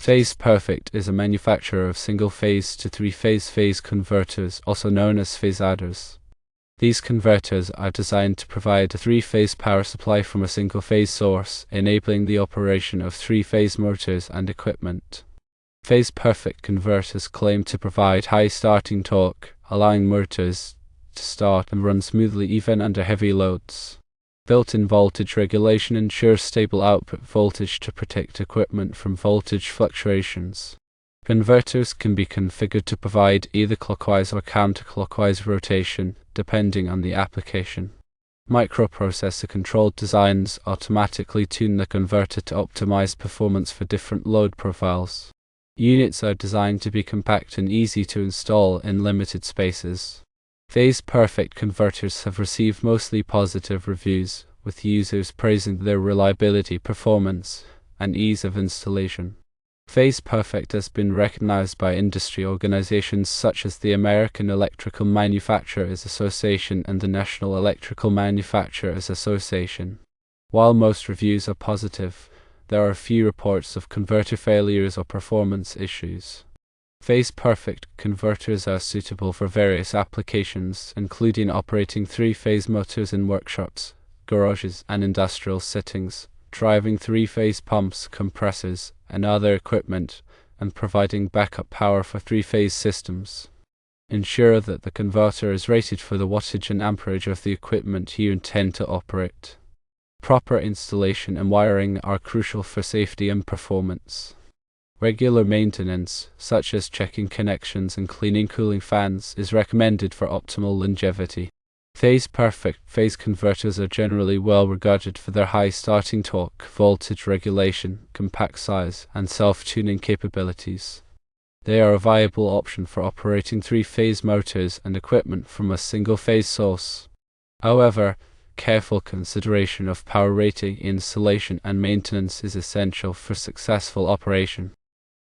PhasePerfect is a manufacturer of single-phase to three-phase converters, also known as phase adders. These converters are designed to provide a three-phase power supply from a single-phase source, enabling the operation of three-phase motors and equipment. PhasePerfect converters claim to provide high starting torque, allowing motors to start and run smoothly even under heavy loads. Built-in voltage regulation ensures stable output voltage to protect equipment from voltage fluctuations. Converters can be configured to provide either clockwise or counterclockwise rotation, depending on the application. Microprocessor-controlled designs automatically tune the converter to optimize performance for different load profiles. Units are designed to be compact and easy to install in limited spaces. PhasePerfect converters have received mostly positive reviews, with users praising their reliability, performance, and ease of installation. PhasePerfect has been recognized by industry organizations such as the American Electrical Manufacturers Association and the National Electrical Manufacturers Association. While most reviews are positive, there are few reports of converter failures or performance issues. PhasePerfect converters are suitable for various applications, including operating three-phase motors in workshops, garages, and industrial settings, driving three-phase pumps, compressors, and other equipment, and providing backup power for three-phase systems. Ensure that the converter is rated for the wattage and amperage of the equipment you intend to operate. Proper installation and wiring are crucial for safety and performance. Regular maintenance, such as checking connections and cleaning cooling fans, is recommended for optimal longevity. PhasePerfect phase converters are generally well regarded for their high starting torque, voltage regulation, compact size, and self-tuning capabilities. They are a viable option for operating three-phase motors and equipment from a single-phase source. However, careful consideration of power rating, installation, and maintenance is essential for successful operation.